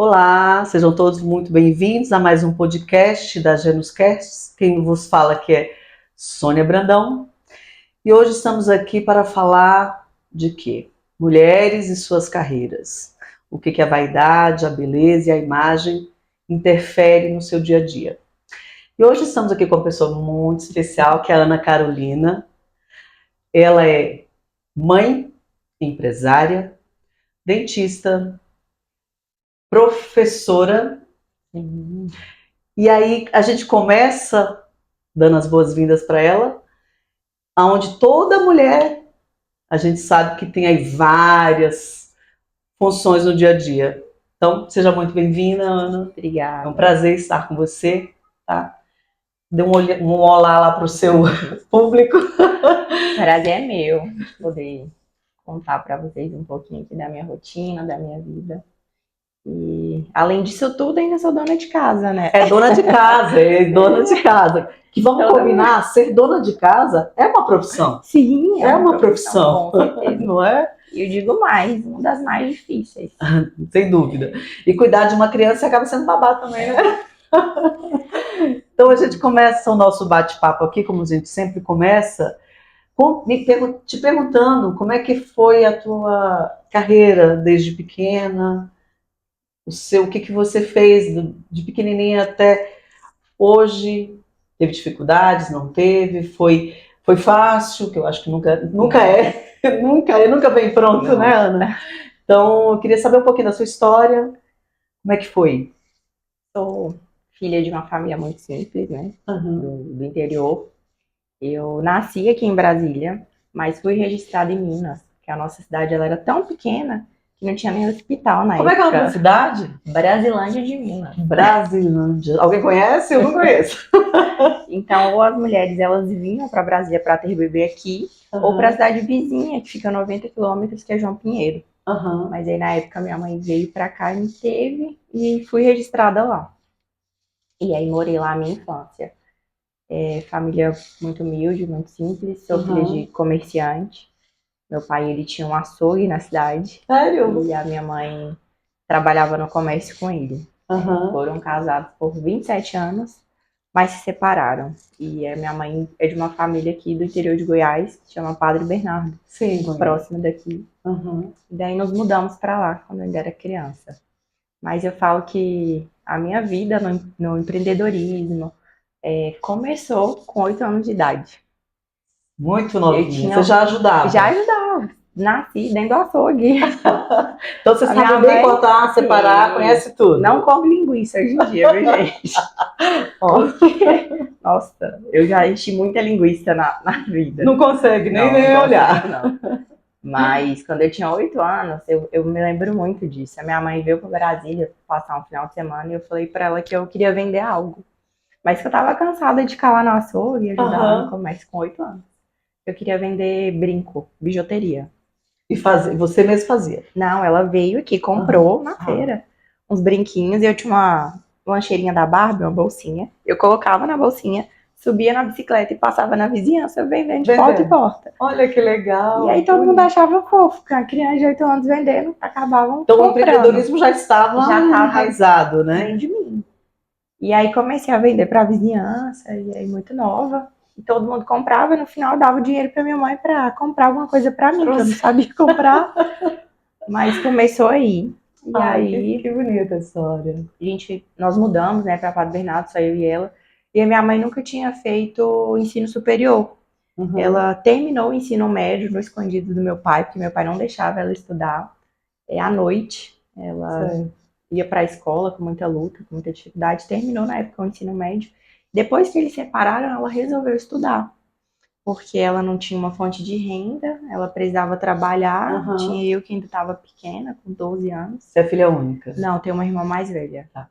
Olá, sejam todos muito bem-vindos a mais um podcast da Genuscast. Quem vos fala aqui é Sônia Brandão. E hoje estamos aqui para falar de quê? Mulheres e suas carreiras. O que a vaidade, a beleza e a imagem interferem no seu dia a dia. E hoje estamos aqui com uma pessoa muito especial, que é a Ana Carolina. Ela é mãe, empresária, dentista, professora. E aí a gente começa dando as boas-vindas para ela, aonde toda mulher, a gente sabe que tem aí várias funções no dia a dia. Então, seja muito bem-vinda, Ana. Obrigada. É um prazer estar com você, tá? Dê um olá lá para o seu público. O prazer é meu poder contar para vocês um pouquinho aqui da minha rotina, da minha vida. E, além disso tudo, ainda sou dona de casa, né? É dona de casa. Que vamos combinar, ser dona de casa é uma profissão. Sim, é uma profissão. com certeza. Não é? E eu digo mais, uma das mais difíceis. Sem dúvida. E cuidar de uma criança acaba sendo babá também, né? Então a gente começa o nosso bate-papo aqui, como a gente sempre começa, te perguntando como é que foi a tua carreira desde pequena, o que você fez de pequenininha até hoje. Teve dificuldades, não teve? Foi fácil, que eu acho que nunca é, nunca vem pronto, Não. né, Ana? Então eu queria saber um pouquinho da sua história, como é que foi? Sou filha de uma família muito simples, né? Uhum. Do interior. Eu nasci aqui em Brasília, mas fui registrada em Minas, que a nossa cidade ela era tão pequena que não tinha nem hospital na Como é que é a época. tua cidade? Brasilândia de Minas. Brasilândia. Alguém conhece? Eu não conheço. Então, ou as mulheres elas vinham para Brasília para ter bebê aqui, ou para a cidade vizinha, que fica a 90 quilômetros, que é João Pinheiro. Uhum. Mas aí, na época, minha mãe veio para cá e me teve, e fui registrada lá. E aí, morei lá a minha infância. Família muito humilde, muito simples, sou filha de comerciante. Meu pai, ele tinha um açougue na cidade. Sério? E a minha mãe trabalhava no comércio com ele. Uhum. Foram casados por 27 anos, mas se separaram. E a minha mãe é de uma família aqui do interior de Goiás, que se chama Padre Bernardo. Sim, próximo daqui. Uhum. E daí nos mudamos para lá, quando eu ainda era criança. Mas eu falo que a minha vida no empreendedorismo começou com 8 anos de idade. Muito novinha. Você já ajudava? Já ajudava. Nasci dentro do açougue. Então você sabe bem cortar, separar, conhece tudo. Não como linguiça hoje em dia, viu, gente? Porque, nossa, eu já enchi muita linguiça na vida. Não consegue nem não olhar. Não. Mas quando eu tinha 8 anos, eu me lembro muito disso. A minha mãe veio para Brasília passar um final de semana e eu falei para ela que eu queria vender algo. Mas que eu tava cansada de ficar lá no açougue e ajudar no comércio com 8 anos. Eu queria vender brinco, bijuteria. E você mesmo fazia? Não, ela veio aqui, comprou na feira uns brinquinhos e eu tinha uma lancheirinha da Barbie, uma bolsinha. Eu colocava na bolsinha, subia na bicicleta e passava na vizinhança vendendo de porta em porta. Olha que legal. E aí todo mundo achava fofo, porque a criança de 8 anos vendendo, acabavam então comprando. O empreendedorismo já estava enraizado, né? Dentro de mim. E aí comecei a vender para a vizinhança, e aí muito nova. E todo mundo comprava, e no final dava o dinheiro para minha mãe para comprar alguma coisa para mim, que eu não sabia comprar. Mas começou aí. E aí que bonita a história. Nós mudamos, né, para Padre Bernardo, só eu e ela. E a minha mãe nunca tinha feito ensino superior. Ela terminou o ensino médio no escondido do meu pai, porque meu pai não deixava ela estudar. À noite, ela ia para a escola com muita luta, com muita dificuldade. Terminou na época o ensino médio. Depois que eles separaram, ela resolveu estudar. Porque ela não tinha uma fonte de renda, ela precisava trabalhar. Tinha eu que ainda estava pequena, com 12 anos. Você é filha única? Não, tenho uma irmã mais velha. Tá.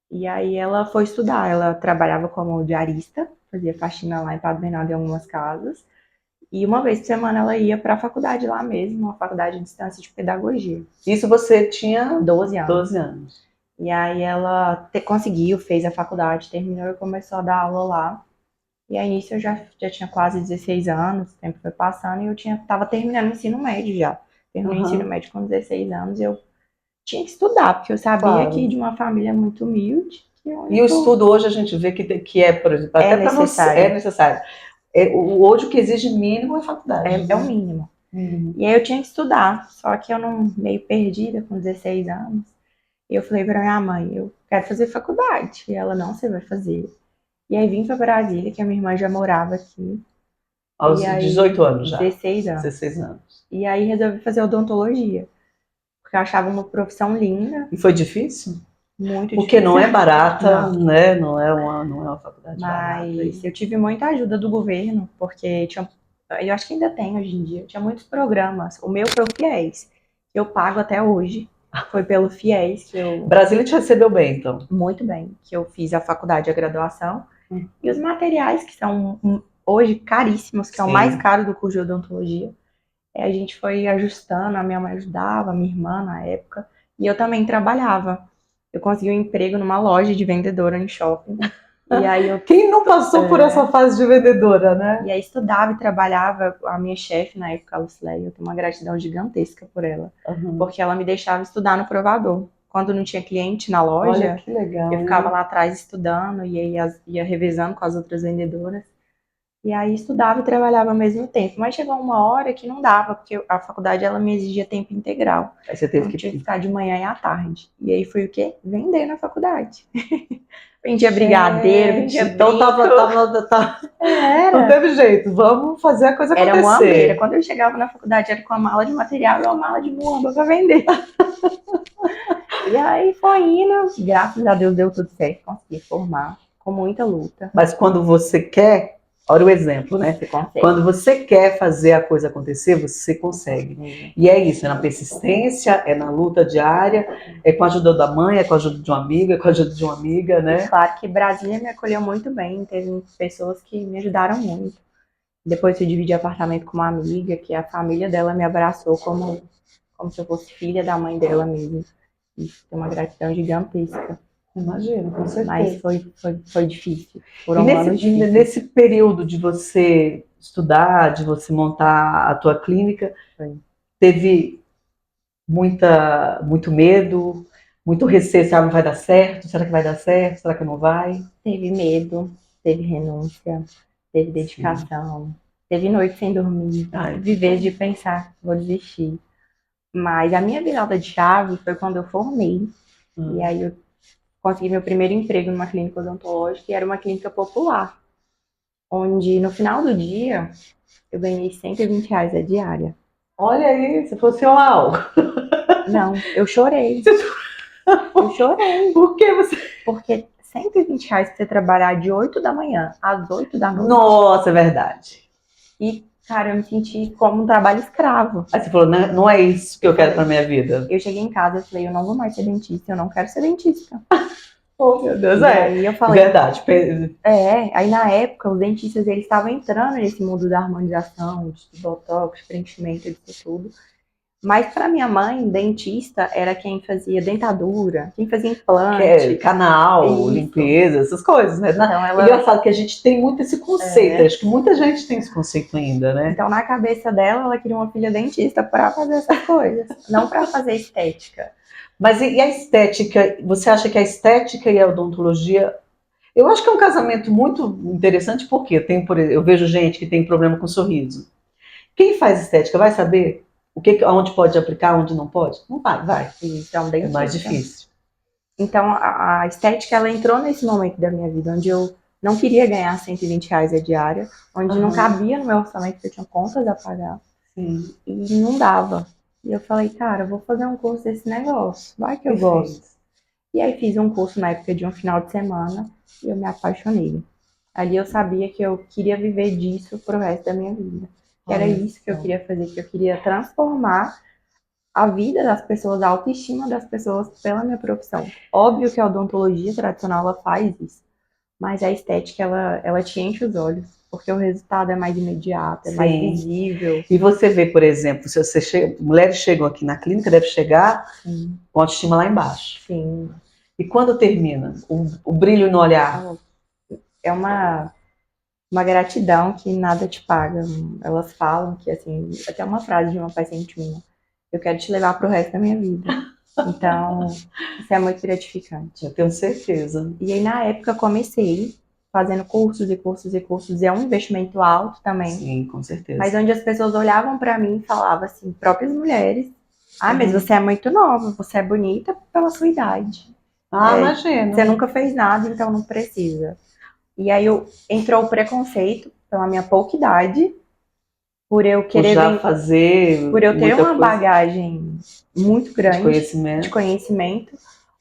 E aí ela foi estudar. Ela trabalhava como diarista, fazia faxina lá em Padre Bernardo em algumas casas. E uma vez por semana ela ia para a faculdade lá mesmo, uma faculdade de distância de pedagogia. Isso você tinha 12 anos. 12 anos. E aí ela conseguiu, fez a faculdade, terminou e começou a dar aula lá. E aí nisso eu já tinha quase 16 anos, o tempo foi passando e eu estava terminando o ensino médio já. Terminei o ensino médio com 16 anos e eu tinha que estudar, porque eu sabia Claro. que de uma família muito humilde. E o estudo hoje a gente vê que é, por exemplo, até para você é necessário. Hoje o que exige mínimo é faculdade. É o mínimo. E aí eu tinha que estudar, só que eu não, meio perdida, com 16 anos. E eu falei pra minha mãe, eu quero fazer faculdade. E ela, não, você vai fazer. E aí vim pra Brasília, que a minha irmã já morava aqui. Aos e aí, 18 anos já. 16 anos. 16 anos. E aí resolvi fazer odontologia. Porque eu achava uma profissão linda. E foi difícil? Muito porque difícil. não é barata, não. Né? Não é uma faculdade barata. Mas eu tive muita ajuda do governo, porque tinha, eu acho que ainda tem hoje em dia, tinha muitos programas. O meu foi o FIES, que eu pago até hoje. Foi pelo FIES que eu... Brasília te recebeu bem, então? Muito bem, que eu fiz a faculdade e a graduação. E os materiais, que são hoje caríssimos, que é o mais caro do curso de odontologia. A gente foi ajustando, a minha mãe ajudava, a minha irmã na época. E eu também trabalhava. Eu consegui um emprego numa loja de vendedora em shopping. E aí Quem não passou por essa fase de vendedora, né? E aí estudava e trabalhava. A minha chefe na época, a Lucileia, eu tenho uma gratidão gigantesca por ela. Porque ela me deixava estudar no provador. Quando não tinha cliente na loja, olha que legal, eu ficava lá atrás estudando e aí ia revezando com as outras vendedoras. E aí estudava e trabalhava ao mesmo tempo. Mas chegou uma hora que não dava, porque a faculdade ela me exigia tempo integral. Aí você teve que ficar de manhã e à tarde. E aí foi o quê? Vender na faculdade. Vendia brigadeiro, vendia brinco. Então tava... Não teve jeito, vamos fazer a coisa acontecer. Era uma beira. Quando eu chegava na faculdade era com a mala de material e uma mala de muamba pra vender. E aí foi indo, graças a Deus deu tudo certo, consegui formar, com muita luta. Mas quando você quer, olha o exemplo, né? Você consegue. Quando você quer fazer a coisa acontecer, você consegue. E é isso, é na persistência, é na luta diária, é com a ajuda da mãe, é com a ajuda de uma amiga, é com a ajuda de uma amiga, né? E claro que Brasília me acolheu muito bem, teve pessoas que me ajudaram muito. Depois eu dividi apartamento com uma amiga, que a família dela me abraçou como se eu fosse filha da mãe dela mesmo. Isso tem uma gratidão gigantesca. Imagino, com certeza. Mas foi difícil. Foram anos difíceis. Nesse período de você estudar, de você montar a tua clínica, teve muito medo, muito receio, se não vai dar certo, será que vai dar certo, será que não vai? Teve medo, teve renúncia, teve dedicação, teve noite sem dormir, viver de pensar, vou desistir. Mas a minha virada de chave foi quando eu formei. E aí eu consegui meu primeiro emprego numa clínica odontológica, e era uma clínica popular, onde no final do dia eu ganhei R$120 a diária. Olha aí, se fosse uma aula. Não, eu chorei. Eu chorei. Por que você? Porque R$120 pra você trabalhar de 8 da manhã às 8 da noite. Nossa, é verdade. E, cara, eu me senti como um trabalho escravo. Aí você falou, não é isso que eu quero pra minha vida. Eu cheguei em casa e falei, eu não vou mais ser dentista, eu não quero ser dentista. Oh, meu Deus, Aí eu falei, verdade. Aí na época os dentistas eles estavam entrando nesse mundo da harmonização, de botox, preenchimento, disso tudo. Mas para minha mãe, dentista era quem fazia dentadura, quem fazia implante. Canal, limpeza, essas coisas, né? Então, engraçado que a gente tem muito esse conceito, acho que muita gente tem esse conceito ainda, né? Então na cabeça dela, ela queria uma filha dentista para fazer essas coisas, não para fazer estética. Mas e a estética? Você acha que a estética e a odontologia... Eu acho que é um casamento muito interessante, porque eu vejo gente que tem problema com sorriso. Quem faz estética vai saber onde pode aplicar, onde não pode? Não vai. Então, é mais difícil. Então, a estética, ela entrou nesse momento da minha vida, onde eu não queria ganhar R$120 a diária, onde não cabia no meu orçamento, porque eu tinha contas a pagar. Sim. E não dava. E eu falei, cara, eu vou fazer um curso desse negócio, vai que eu gosto. E aí fiz um curso na época de um final de semana, e eu me apaixonei. Ali eu sabia que eu queria viver disso pro resto da minha vida. Era isso que eu queria fazer, que eu queria transformar a vida das pessoas, a autoestima das pessoas pela minha profissão. Óbvio que a odontologia tradicional, ela faz isso, mas a estética, ela te enche os olhos, porque o resultado é mais imediato, é mais visível. E você vê, por exemplo, se você mulheres chegam aqui na clínica, deve chegar com a autoestima lá embaixo. Sim. E quando termina? O brilho no olhar? É uma gratidão que nada te paga. Elas falam que, assim, até uma frase de uma paciente minha, eu quero te levar pro resto da minha vida. Então, isso é muito gratificante. Eu tenho certeza. E aí, na época, eu comecei fazendo cursos e cursos e cursos. E é um investimento alto também. Sim, com certeza. Mas onde as pessoas olhavam para mim e falavam assim, próprias mulheres, mas você é muito nova, você é bonita pela sua idade. Imagino. Você nunca fez nada, então não precisa. E aí entrou o preconceito pela minha pouca idade, por eu querer fazer, por eu ter uma coisa bagagem muito grande de conhecimento,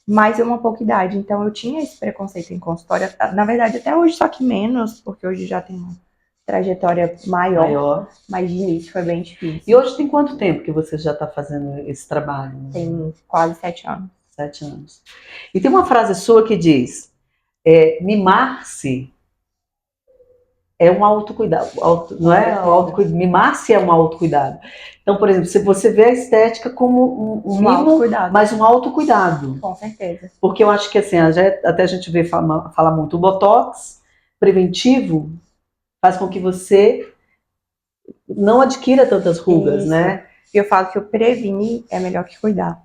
mas uma pouca idade. Então eu tinha esse preconceito em consultório, na verdade até hoje, só que menos, porque hoje já tem uma trajetória maior. Mas de início foi bem difícil. E hoje tem quanto tempo que você já está fazendo esse trabalho? Tem quase 7 anos. 7 anos. E tem uma frase sua que diz, mimar-se é um autocuidado, não é? Mimar-se é um autocuidado. Então, por exemplo, se você vê a estética como um mimo, autocuidado. Mas um autocuidado. Com certeza. Porque eu acho que assim, até a gente vê falar muito, o botox preventivo faz com que você não adquira tantas rugas, isso, né? E eu falo que o prevenir é melhor que cuidar.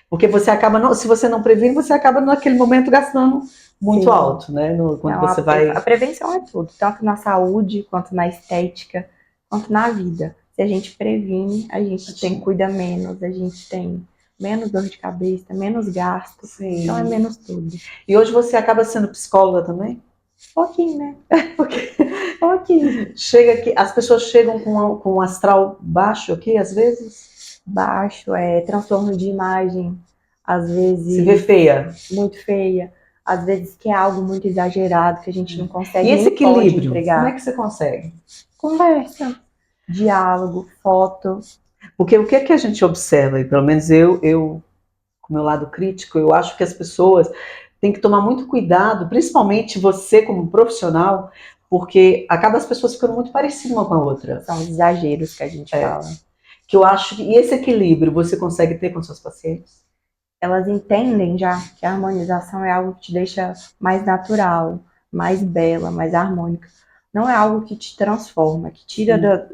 Porque você acaba, se você não previne, você acaba naquele momento gastando muito alto, né? Quando você vai... A prevenção é tudo, tanto na saúde, quanto na estética, quanto na vida. Se a gente previne, a gente cuida menos, a gente tem menos dor de cabeça, menos gasto. Sim. Então é menos tudo. E hoje você acaba sendo psicóloga também? Pouquinho, né? Pouquinho. Chega aqui, as pessoas chegam com um astral baixo aqui, às vezes? Baixo, transtorno de imagem, às vezes... Se vê feia. Muito feia. Às vezes que é algo muito exagerado, que a gente não consegue. E esse equilíbrio, como é que você consegue? Conversa, diálogo, foto. Porque o que é que a gente observa, e pelo menos eu, com o meu lado crítico, eu acho que as pessoas têm que tomar muito cuidado, principalmente você como profissional, porque acaba as pessoas ficando muito parecidas uma com a outra. São os exageros que a gente fala. Que eu acho que, e esse equilíbrio você consegue ter com seus pacientes? Elas entendem já que a harmonização é algo que te deixa mais natural, mais bela, mais harmônica. Não é algo que te transforma, que tira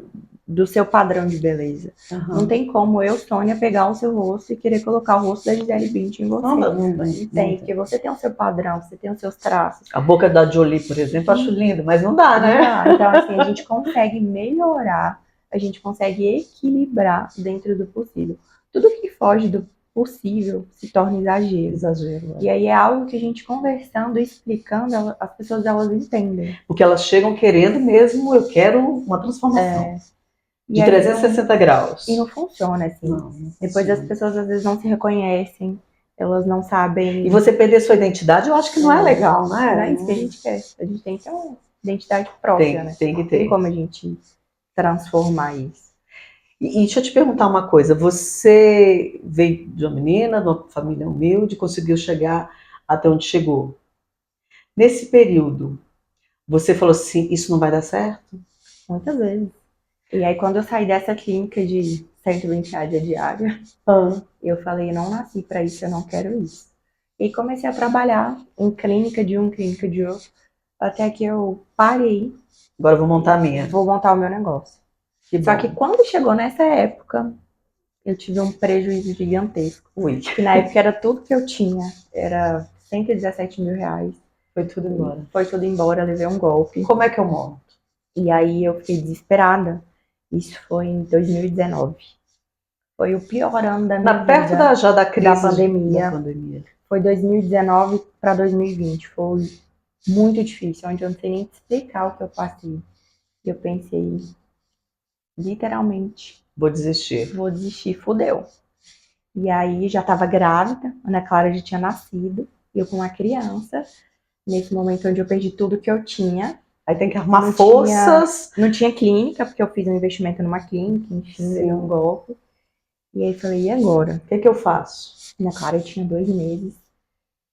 do seu padrão de beleza. Uhum. Não tem como eu, Sônia, pegar o seu rosto e querer colocar o rosto da Gisele Bündchen em você. Não tem, porque você tem o seu padrão, você tem os seus traços. A boca da Jolie, por exemplo, eu acho lindo, mas não dá, né? Não dá. Então, assim, a gente consegue melhorar, a gente consegue equilibrar dentro do possível. Tudo que foge do possível se torna exagero. E aí é algo que a gente conversando, explicando, as pessoas elas entendem. Porque elas chegam querendo mesmo, eu quero uma transformação. De 360 graus. E não funciona assim. Não Depois as pessoas às vezes não se reconhecem, elas não sabem. E você perder sua identidade, eu acho que não é legal, né? Não é isso que a gente quer. A gente tem que ter uma identidade própria, né? Tem que ter. Tem como a gente transformar isso. E deixa eu te perguntar uma coisa, você veio de uma menina, de uma família humilde, conseguiu chegar até onde chegou. Nesse período, você falou assim, isso não vai dar certo? Muitas vezes. E aí quando eu saí dessa clínica de 120 reais a diária, eu falei, não nasci para isso, eu não quero isso. E comecei a trabalhar em clínica de um, clínica de outro, até que eu parei. Agora eu vou montar a minha. Vou montar o meu negócio. Só que quando chegou nessa época, eu tive um prejuízo gigantesco. Que na época era tudo que eu tinha. Era 117 mil reais. Foi tudo embora. Foi tudo embora, levei um golpe. Como é que eu monto? E aí eu fiquei desesperada. Isso foi em 2019. Foi o pior ano da minha vida. Perto já da crise da pandemia. Foi 2019 para 2020. Foi muito difícil, onde eu não sei nem te explicar o que eu passei. Eu pensei... literalmente. Vou desistir, fudeu. E aí já tava grávida, a Ana Clara já tinha nascido, eu com uma criança, nesse momento onde eu perdi tudo que eu tinha. Aí tem que arrumar forças. Não tinha clínica, porque eu fiz um investimento numa clínica, enfim, dei um golpe. E aí falei, e agora? O que eu faço? Ana Clara eu tinha 2 meses,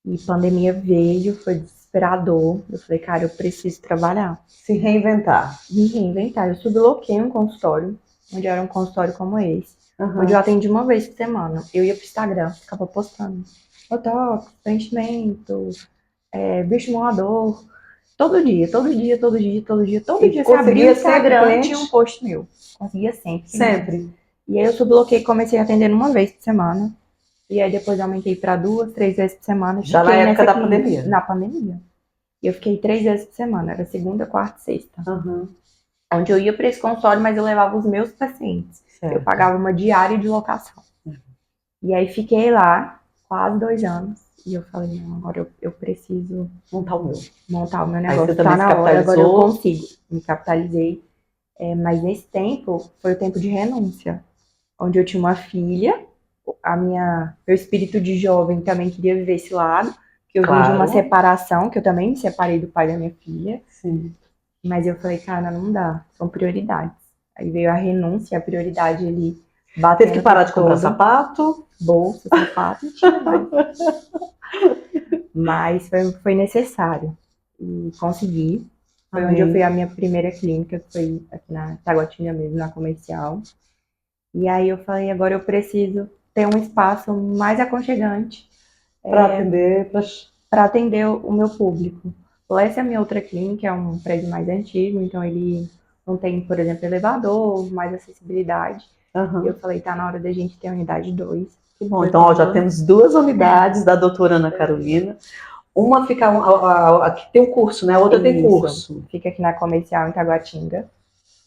e pandemia veio, foi desesperador. Eu falei, cara, eu preciso trabalhar. Se reinventar. Me reinventar. Eu subloquei um consultório, onde era um consultório como esse, onde eu atendi uma vez por semana. Eu ia pro Instagram, ficava postando botox, preenchimento, bioestimulador, todo dia. Você abria o Instagram e tinha um post meu. Conseguia sempre. Sempre. E aí eu subloquei, comecei atendendo uma vez por semana. E aí depois eu aumentei para 2, 3 vezes por semana. Já na época da pandemia. Na pandemia. E eu fiquei 3 vezes por semana. Era segunda, quarta e sexta. Uhum. Onde eu ia para esse consultório, mas eu levava os meus pacientes. Certo. Eu pagava uma diária de locação. E aí fiquei lá quase 2 anos. E eu falei, não, agora eu preciso montar o meu negócio. Aí você também tá na hora, agora eu capitalizou. consigo. Me capitalizei. Mas nesse tempo, foi o tempo de renúncia. Onde eu tinha uma filha. Meu espírito de jovem também queria viver esse lado. Que eu vim de uma separação, que eu também me separei do pai da minha filha. Sim. Mas eu falei, cara, não dá. São prioridades. Aí veio a renúncia, a prioridade ali. Teve que parar de comprar sapato? Bolsa, sapato, não tinha mais. Mas foi necessário. E consegui. Foi onde eu fui a minha primeira clínica, que foi aqui na Taguatinga mesmo, na comercial. E aí eu falei, agora eu preciso ter um espaço mais aconchegante para atender o meu público. Essa é a minha outra clínica, é um prédio mais antigo, então ele não tem, por exemplo, elevador, mais acessibilidade. E eu falei, tá na hora da gente ter a unidade 2. Que bom, então ó, já temos 2 unidades da doutora Ana Carolina. Uma fica, aqui tem um curso, né? A outra tem curso. Fica aqui na comercial em Taguatinga.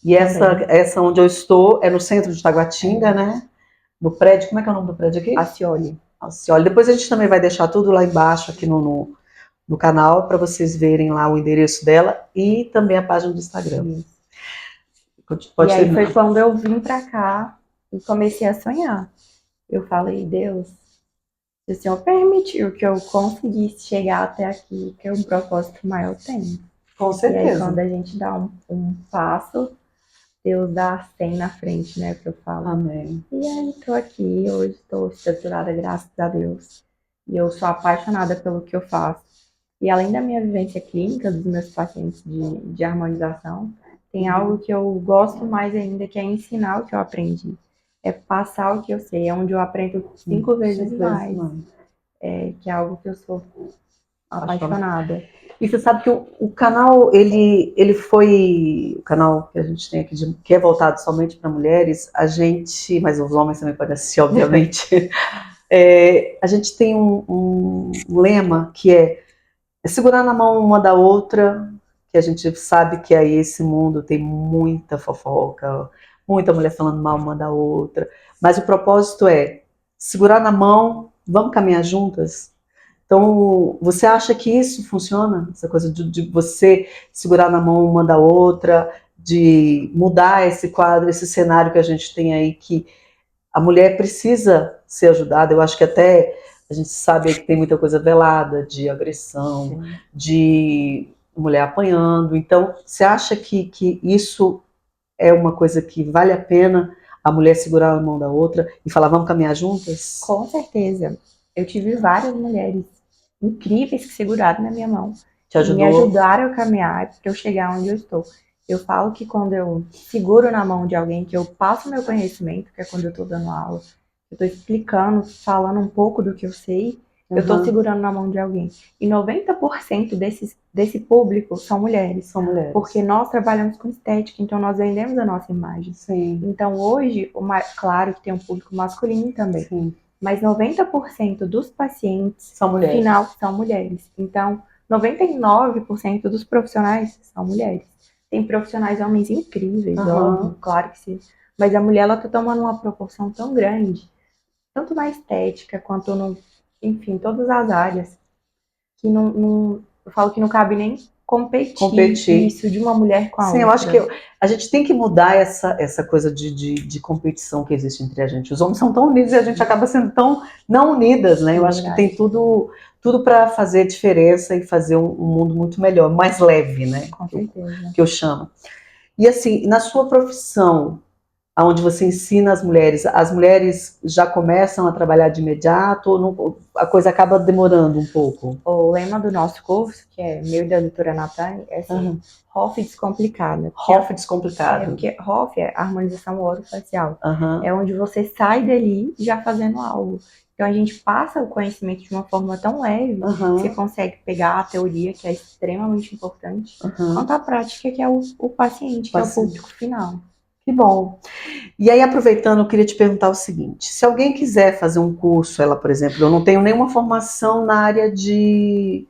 E essa onde eu estou é no centro de Taguatinga, né? No prédio, como é que é o nome do prédio aqui? Acioli. Depois a gente também vai deixar tudo lá embaixo, aqui no canal, para vocês verem lá o endereço dela e também a página do Instagram. E aí foi quando eu vim para cá e comecei a sonhar. Eu falei, Deus, se o Senhor permitiu que eu conseguisse chegar até aqui, que um propósito maior tem. Com certeza. E aí quando a gente dá um passo, Deus dá 100 na frente, né, que eu falo. Amém. E aí tô aqui, hoje estou estruturada, graças a Deus. E eu sou apaixonada pelo que eu faço. E além da minha vivência clínica, dos meus pacientes de harmonização, tem algo que eu gosto mais ainda, que é ensinar o que eu aprendi. É passar o que eu sei, é onde eu aprendo 5 vezes mais. Que é algo que eu sou apaixonada. E você sabe que o canal, ele foi o canal que a gente tem aqui, que é voltado somente para mulheres, mas os homens também podem assistir, obviamente. A gente tem um lema que é segurar na mão uma da outra, que a gente sabe que aí esse mundo tem muita fofoca, muita mulher falando mal uma da outra, mas o propósito é segurar na mão, vamos caminhar juntas? Então, você acha que isso funciona? Essa coisa de você segurar na mão uma da outra, de mudar esse quadro, esse cenário que a gente tem aí, que a mulher precisa ser ajudada. Eu acho que até a gente sabe que tem muita coisa velada, de agressão, sim, de mulher apanhando. Então, você acha que isso é uma coisa que vale a pena a mulher segurar a mão da outra e falar, vamos caminhar juntas? Com certeza. Eu tive várias mulheres incríveis que seguraram na minha mão. Me ajudaram a caminhar para eu chegar onde eu estou. Eu falo que quando eu seguro na mão de alguém, que eu passo meu conhecimento, que é quando eu estou dando aula, eu estou explicando, falando um pouco do que eu sei, eu estou segurando na mão de alguém. E 90% desse público são mulheres. São mulheres. Porque nós trabalhamos com estética, então nós vendemos a nossa imagem. Sim. Então hoje, claro que tem um público masculino também. Sim. Mas 90% dos pacientes final são mulheres. Então, 99% dos profissionais são mulheres. Tem profissionais homens incríveis, óbvio, claro que sim. Mas a mulher, ela tá tomando uma proporção tão grande, tanto na estética, quanto enfim, todas as áreas, que eu falo que não cabe nem competir isso de uma mulher com a outra. Sim, eu acho que a gente tem que mudar essa coisa de competição que existe entre a gente. Os homens são tão unidos e a gente acaba sendo tão não unidas, né? Eu acho que tem tudo para fazer diferença e fazer um mundo muito melhor, mais leve, né? Com certeza. Que eu chamo. E assim, na sua profissão, onde você ensina as mulheres já começam a trabalhar de imediato ou não, a coisa acaba demorando um pouco? O lema do nosso curso, que é meu e da doutora Natane, é assim, ROF descomplicada. ROF descomplicada. Porque ROF é harmonização orofacial. É onde você sai dali já fazendo algo. Então a gente passa o conhecimento de uma forma tão leve, que você consegue pegar a teoria, que é extremamente importante, quanto a prática, que é o paciente, que é o público final. Que bom. E aí, aproveitando, eu queria te perguntar o seguinte: se alguém quiser fazer um curso, ela, por exemplo, eu não tenho nenhuma formação na área de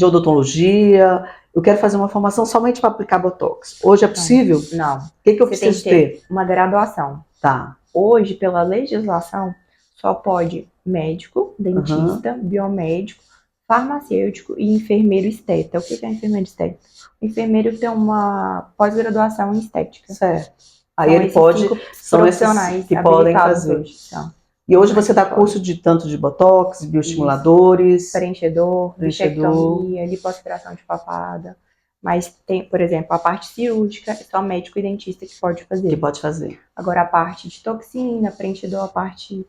odontologia, eu quero fazer uma formação somente para aplicar Botox. Hoje é possível? Não. O que eu Você tem preciso que ter? ter uma graduação. Tá. Hoje, pela legislação, só pode médico, dentista, biomédico, farmacêutico e enfermeiro esteta. O que é enfermeiro esteta? O enfermeiro tem uma pós-graduação em estética. Certo. Aí São ele esses pode, 5 são esses profissionais que podem habilitados fazer. hoje. São. E hoje você dá curso de tanto de Botox, bioestimuladores, Preenchedor, preenchedor. bichectomia, lipoaspiração de papada. Mas tem, por exemplo, a parte cirúrgica, é só médico e dentista que pode fazer. Que pode fazer. Agora a parte de toxina, preenchedor, a parte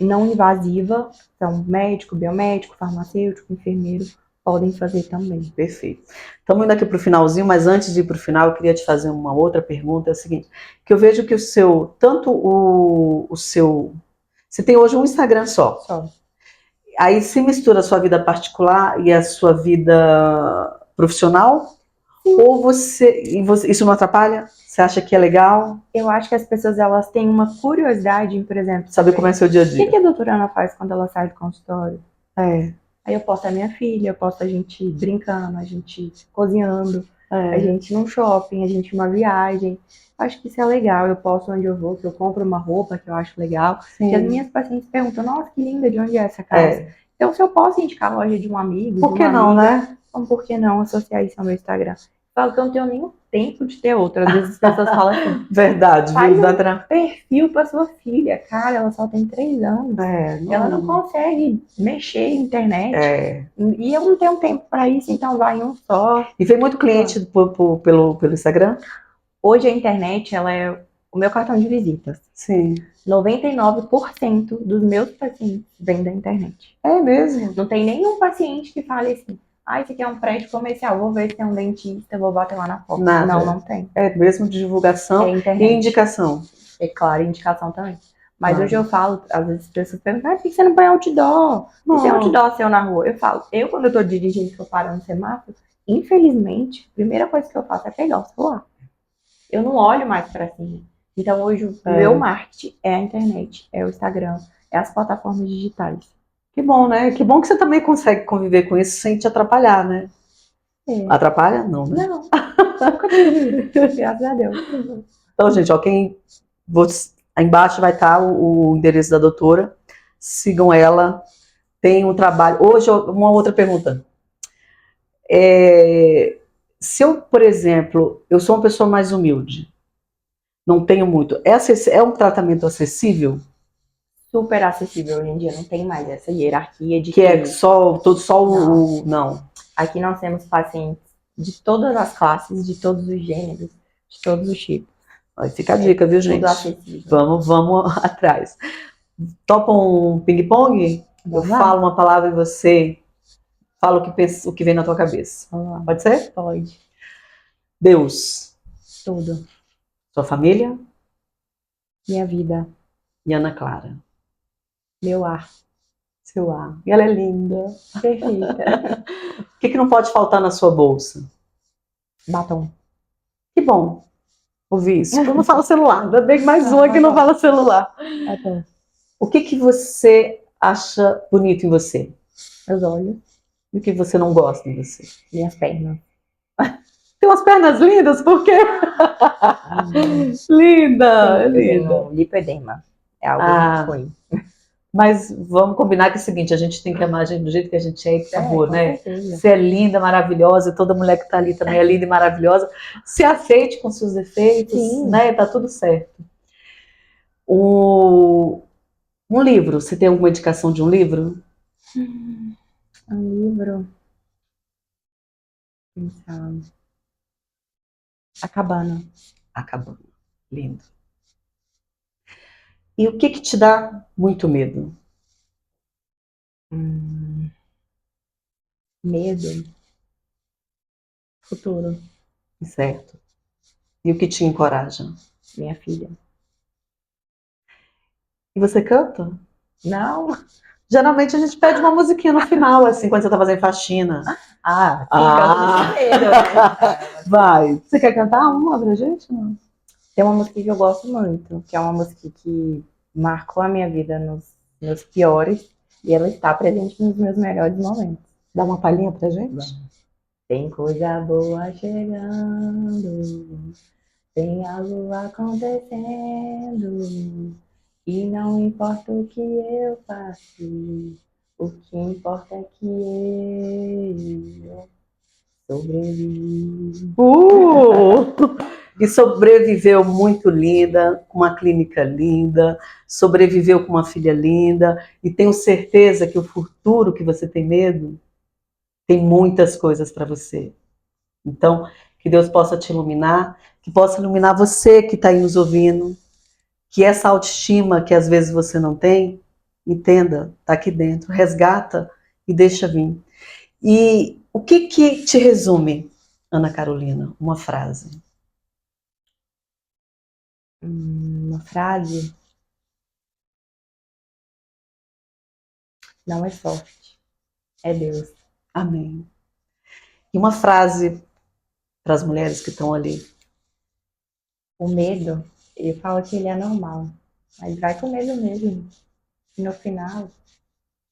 não invasiva, então médico, biomédico, farmacêutico, enfermeiro podem fazer também. Perfeito. Estamos indo aqui para o finalzinho, mas antes de ir para o final, eu queria te fazer uma outra pergunta, é o seguinte, que eu vejo que você tem hoje um Instagram só. Aí se mistura a sua vida particular e a sua vida profissional? Sim. Ou isso não atrapalha? Você acha que é legal? Eu acho que as pessoas elas têm uma curiosidade em, por exemplo, saber como é seu dia a dia. O que a doutora Ana faz quando ela sai do consultório? É. Aí eu posto a minha filha, eu posto a gente brincando, a gente cozinhando, a gente num shopping, a gente numa viagem. Acho que isso é legal. Eu posto onde eu vou, que eu compro uma roupa que eu acho legal. Sim. E as minhas pacientes perguntam, nossa, que linda, de onde é essa casa? Então, se eu posso indicar a loja de um amigo, por que de uma não, amiga, né? Então, por que não associar isso ao meu Instagram? Falo que eu não tenho nenhum tempo de ter outro. Às vezes as pessoas falam assim, verdade, faz viu? um perfil para sua filha. Cara, ela só tem 3 anos. Ela não consegue mexer na internet. E eu não tenho tempo para isso, então vai em um só. E vem muito cliente pelo Instagram? Hoje a internet, ela é o meu cartão de visitas. Sim. 99% dos meus pacientes vêm da internet. É mesmo? Não tem nenhum paciente que fale assim, esse aqui é um prédio comercial, vou ver se tem um dentista, vou bater lá na porta. Nada. Não tem. É mesmo de divulgação e indicação. É claro, indicação também. Mas hoje eu falo, às vezes as pessoas perguntam, por que você não põe outdoor? Não tem outdoor seu na rua. Eu falo, quando eu tô dirigindo, que eu paro no semáforo, infelizmente, a primeira coisa que eu faço é pegar o celular. Eu não olho mais pra cima. Então hoje o meu marketing é a internet, é o Instagram, é as plataformas digitais. Que bom, né? Que bom que você também consegue conviver com isso sem te atrapalhar, né? Atrapalha? Não, né? Não, nunca tive. Graças a Deus. Então, gente, aí embaixo vai estar o endereço da doutora. Sigam ela. Tem um trabalho. Hoje, uma outra pergunta. Se eu, por exemplo, eu sou uma pessoa mais humilde, não tenho muito, é um tratamento acessível? Super acessível hoje em dia, não tem mais essa hierarquia de que é só o... Não. Aqui nós temos pacientes de todas as classes, de todos os gêneros, de todos os tipos. Aí fica a dica, viu, gente? Tudo acessível. Vamos atrás. Topa um ping-pong? Eu falo uma palavra e você fala o que vem na tua cabeça. Pode ser? Pode. Deus. Tudo. Sua família? Minha vida. E Ana Clara? Meu ar. Seu ar. E ela é linda. Perfeita. O que não pode faltar na sua bolsa? Batom. Que bom ouvir isso. Eu não falo celular. Ainda bem que mais uma que não fala celular. Batom. O que você acha bonito em você? Meus olhos. E o que você não gosta em você? Minhas pernas. Tem umas pernas lindas, por quê? Linda, linda. Lipedema. É algo muito ruim. Mas vamos combinar que é o seguinte, a gente tem que amar a gente do jeito que a gente é e por favor, né? Certeza. Você é linda, maravilhosa, toda mulher que tá ali também é linda e maravilhosa. Se aceite com seus defeitos, né? Tá tudo certo. Um livro, você tem alguma indicação de um livro? Um livro? Pensar. A Cabana. A Cabana. Lindo. E o que te dá muito medo? Medo. Futuro. Certo. E o que te encoraja? Minha filha. E você canta? Não. Geralmente a gente pede uma musiquinha no final, assim, quando você tá fazendo faxina. Sim, Vai. Você quer cantar uma pra gente? Não? Tem uma música que eu gosto muito, que é uma música que marcou a minha vida nos meus piores, e ela está presente nos meus melhores momentos. Dá uma palhinha pra gente? Tem coisa boa chegando, tem algo acontecendo, e não importa o que eu faço, o que importa é que eu sobrevivi. E sobreviveu muito linda, com uma clínica linda, sobreviveu com uma filha linda, e tenho certeza que o futuro que você tem medo tem muitas coisas para você. Então, que Deus possa te iluminar, que possa iluminar você que está aí nos ouvindo, que essa autoestima que às vezes você não tem, entenda, está aqui dentro, resgata e deixa vir. E o que que te resume, Ana Carolina? Uma frase. Uma frase: não é sorte, é Deus. Amém. E uma frase para as mulheres que estão ali. O medo, eu falo que ele é normal, mas vai com medo mesmo. E no final,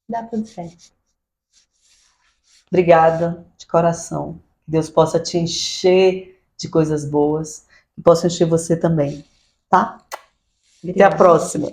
dá tudo certo. Obrigada de coração. Que Deus possa te encher de coisas boas, que possa encher você também, tá? Até a Obrigada. próxima.